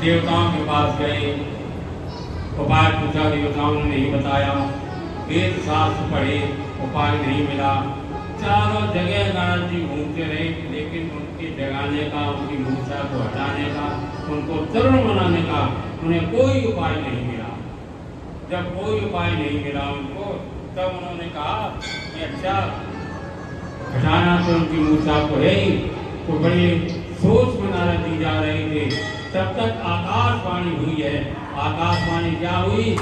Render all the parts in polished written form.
देवताओं के पास गए, उपाय पूछा, देवताओं ने नहीं बताया। वेद शास्त्र पढ़े, उपाय नहीं मिला। चारों जगह नारद जी घूमते रहे, लेकिन उनके जगाने का, उनकी मूर्छा को हटाने का, उनको तरुण बनाने का उन्हें कोई उपाय नहीं मिला। जब कोई उपाय नहीं मिला उनको, तब उन्होंने कहा कि अच्छा, हटाना तो उनकी मूर्छा को है ही। तो बड़े सोच में नारद जी जा रहे थे, तब तक आकाशवाणी हुई है। आकाशवाणी क्या हुई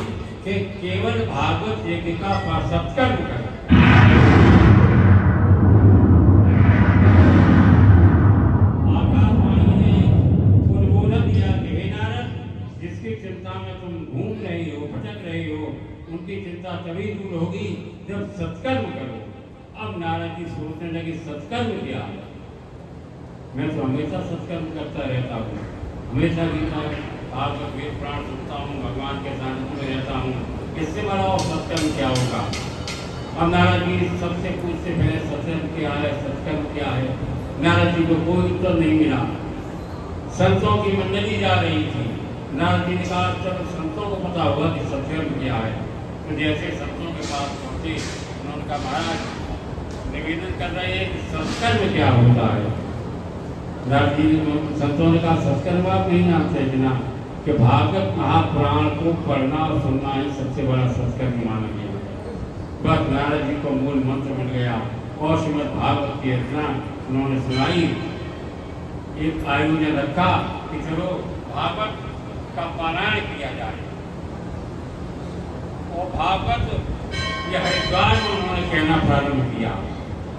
कि केवल भागवत एकिका का सत्कर्म कर। आकाशवाणी ने उद्बोधन दिया कि हे नारद, जिसकी चिंता में तुम घूम रहे हो, भटक रहे हो, उनकी चिंता तभी दूर होगी जब सत्कर्म करो। अब नारद जी सोचने लगे, सत्कर्म क्या? मैं तो हमेशा सत्कर्म करता रहता हूँ, हमेशा गीता भागवत वेद पुराण सुनता हूँ, भगवान के सानिध्य में रहता हूँ, इससे बड़ा और सत्कर्म क्या होगा? अब नारद जी सबसे पूछते पहले सत्कर्म क्या है, सत्कर्म क्या है? नारद जी को कोई उत्तर नहीं मिला। संतों की मंडली जा रही थी। नारद जी ने कहा, चलो संतों को पता होगा कि सत्कर्म क्या है। तो जैसे संतों के पास पहुँचे, उन्होंने कहा, महाराज निवेदन कर रहे हैं कि सत्कर्म क्या होता है? नारद जी संतों ने कहा, सत्कर्म आप नहीं जानते बिना कि भागवत महापुराण को पढ़ना और सुनना ही सबसे बड़ा सत्कर्म माना गया। बस नारद जी को मूल मंत्र मिल गया और श्रीमद् भागवत की रचना उन्होंने सुनाई। एक आयोजन रखा कि चलो भागवत का पारायण किया जाए, और भागवत यह हरिद्वार में उन्होंने कहना प्रारंभ किया।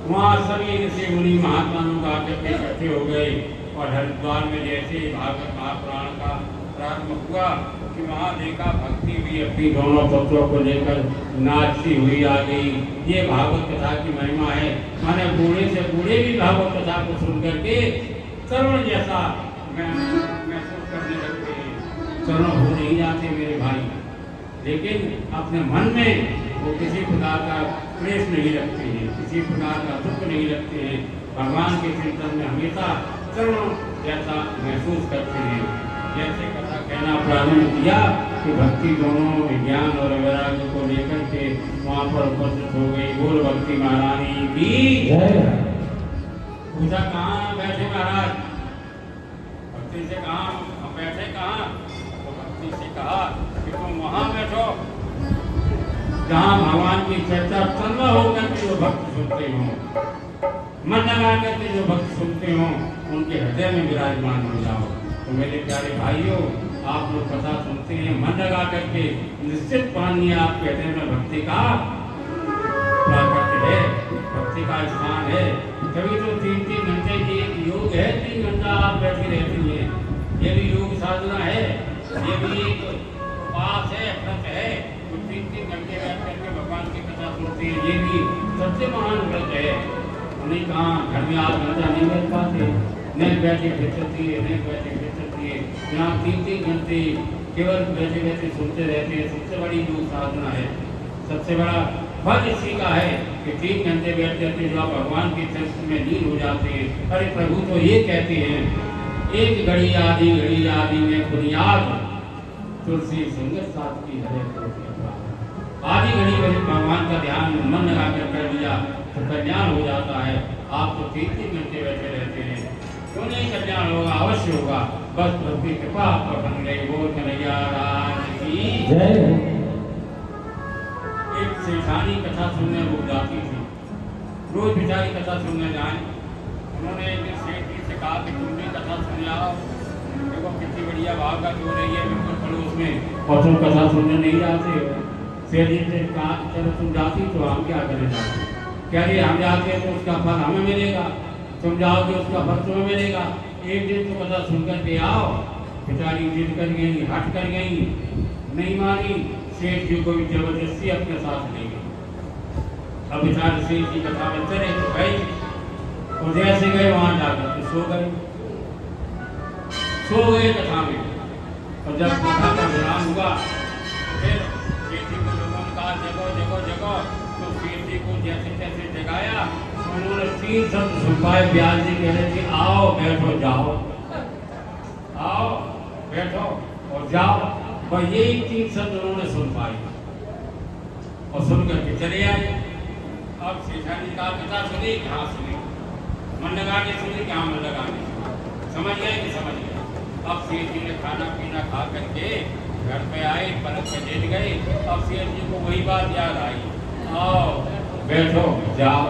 वहाँ सभी ऋषि मुनि महात्मा लोग आकर इकट्ठे हो गए, और हरिद्वार में जैसे भागवत महापुराण का प्रारंभ हुआ कि वहाँ देखा भक्ति भी अपनी दोनों तत्वों को लेकर नाचती हुई आ गई। ये भागवत कथा की महिमा है। माने बूढ़े से बूढ़े भी भागवत कथा को सुन करके तरुण जैसा महसूस करने लगते हैं। तरुण हो नहीं जाते मेरे भाई, लेकिन अपने मन में वो किसी प्रकार का क्लेश नहीं रखते हैं, किसी प्रकार का दुख नहीं रखते हैं। भगवान के चिंतन में हमेशा तरुण जैसा महसूस करते हैं। जैसे कथा कहना प्रारंभ किया कि भक्ति दोनों विज्ञान और वैराग्य को लेकर के वहाँ पर उपस्थित हो गई। बोल भक्ति महारानी की जय। पूछा, कहाँ बैठे महाराज? भक्ति से कहाँ बैठे? कहाँ? तो भक्ति से कहा कि तुम वहाँ बैठो जहाँ भगवान की चर्चा तन्वा होकर के जो भक्त सुनते हो, मन लगा करके जो भक्त सुनते हो, उनके हृदय में विराजमान हो जाओ। तो मेरे प्यारे भाइयों, आप लोग कथा सुनते हैं, मन लगा करके निश्चित मानिए आपके हृदय में भक्ति का प्राकट्य है, भक्ति का स्थान है। कभी तो 3-3 घंटे की एक योग है, 3 घंटा आप बैठी रहती है, ये भी योग साधना है, ये भी एक उपास है, व्रत है। 3-3 घंटे बैठ करके भगवान की कथा सुनते हैं, ये भी सबसे महान व्रत है। उन्हें कहाँ घर में 8 घंटा नहीं बैठ पाते, नहीं बैठे फिरती है, नहीं बैठे फिरती है। यहाँ 3-3 घंटे केवल बैठे बैठे सुनते रहते हैं। सबसे बड़ी योग साधना है, सबसे बड़ा फल इसी का है कि 3 घंटे बैठ करके जो आप भगवान के चरित्र में लीन हो जाते हैं। अरे प्रभु तो ये कहते हैं, एक घड़ी आदि में बुनियाद तुलसी संगत साथ की है। आधी घड़ी में भगवान का ध्यान मन लगा कर लिया तो कल्याण हो जाता है। आप तो 3-3 घंटे बैठे रहते हैं, क्यों नहीं कल्याण होगा? अवश्य होगा। बस प्रभु की कृपा पर बन गई। बोल कन्हैया राम की जय। एक सेठानी कथा सुनने रुक जाती थी, रोज बेचारी कथा सुनने जाए। उन्होंने एक सेठ जी से कहा कि तुम भी कथा सुन आओ, देखो कितनी बढ़िया भागवत हो रही है बिल्कुल पड़ोस में, और तुम कथा सुनने नहीं जाते हो। सेठ जी से कहा, चलो तुम जाती तो हम क्या करें जाते? कह रही हम जाते हैं तो उसका फल हमें मिलेगा, तुम जाओगे उसका फल तुम्हें मिलेगा। एक दिन तो कथा सुन कर के आओ। बेचारी जिद कर गई, हट कर गई, नहीं मानी। सेठ जी को भी जबरदस्ती अपने साथ ले गई। अब बेचारे सेठ जी कथा में चले तो गए, और जैसे गए वहां जाकर तो सो गए कथा में। और जब कथा का विराम हुआ, फिर सेठ जी को लोगों ने कहा जगो। तो सेठ जी को जैसे तैसे जगाया। उन्होंने 3 शब्द सुनवाए। ब्यास जी कह रहे थे, आओ बैठो जाओ, आओ बैठो और जाओ। बस यही 3 शब्द उन्होंने सुन पाए और सुन करके चले आए। अब सेठानी का कथा सुनी, कहाँ सुनी, मन लगा के सुनी, कहाँ मन लगा के सुनी, समझ गए कि समझ गए। अब सेठ जी ने खाना पीना खा करके घर पे आए, पलक पे लेट गए। अब सेठ जी को वही बात याद आई, आओ बैठो जाओ,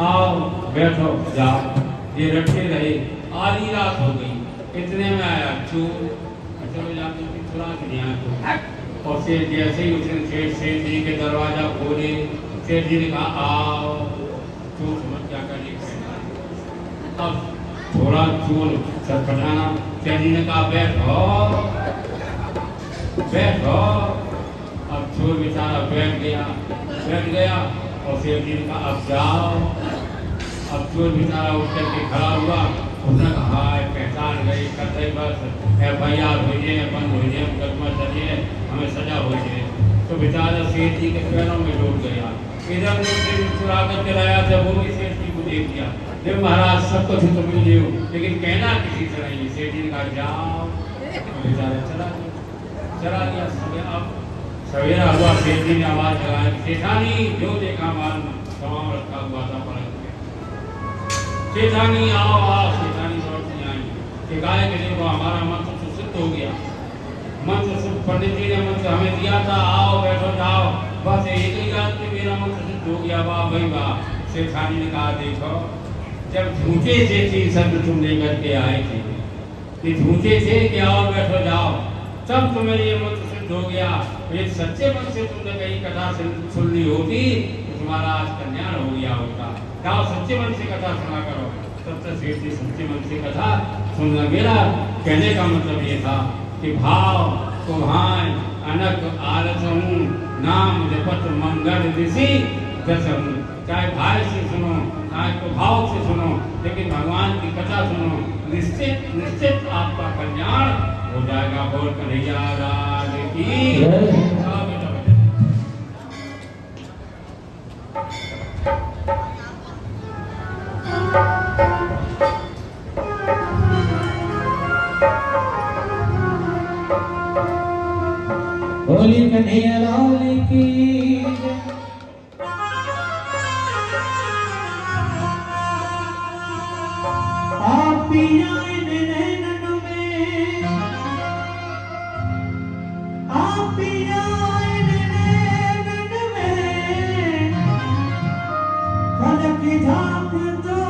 आओ बैठो जाओ। ये रटते रहे, आधी रात हो गई। इतने में आया चोर, चलो जाके चुरा के लिया तो। और सेठ जैसे ही उसने सेठ जी के दरवाजा खोले, सेठ जी ने कहा आओ। चोर समझ क्या करने, अब थोड़ा चोर छटपटाना, सेठ जी ने कहा बैठो बैठो। अब चोर बेचारा बैठ गया और सेठ जी ने कहा अब जाओ। अब चोर बेचारा उठ करके खड़ा हुआ, उसने कहा पहचान गई, कतई बस FIR हो जाए, बंद हो जाए, मुकदमा चलिए, हमें सजा हो जाए। तो बेचारा सेठ जी के पैरों में डूब गया। इधर से चुरा कर चलाया था, वो भी सेठ जी को देख दिया, देव महाराज सब कुछ तो मिल लियो, लेकिन कहना किसी से नहीं। सेठ जी ने कहा जाओ, बेचारा चला गया। अब सवेरा हुआ, सेठ जी ने आवाज लगाई, सेठानी जो देखा माल तमाम रखा हुआ था पलक पे। सेठानी आओ आओ। सेठानी लौटती आई कि गाय के देखो हमारा मंत्र तो सिद्ध हो गया, मंत्र सिद्ध, पंडित जी ने मंत्र हमें दिया था, आओ बैठो जाओ, बस एक ही रात में मेरा मंत्र सिद्ध हो गया। वाह भाई वाह। सेठानी ने कहा देखो, जब झूठे से 3 शब्द तुम लेकर के आए थे, कि झूठे थे कि आओ बैठो जाओ, तब तुम्हें ये मंत्र सिद्ध हो गया। एक सच्चे मन से तुमने कहीं कथा सुन ली होती तो तुम्हारा आज कल्याण हो गया होता। जाओ सच्चे मन से कथा सुना करो। तब तक सेठ जी सच्चे मन से कथा सुनना। मेरा कहने का मतलब ये था कि भाव को भाई अनक आलस हूँ, नाम जपत मंगल ऋषि दस हूँ। चाहे भाई से सुनो, चाहे तो भाव से सुनो, लेकिन भगवान की कथा सुनो, निश्चित निश्चित आपका कल्याण हो जाएगा। बोल कन्हैया लाल की। बोली कन्हैया लाल की। आप पिया नैनन में, आप पिया नैनन में, फलक झांक दो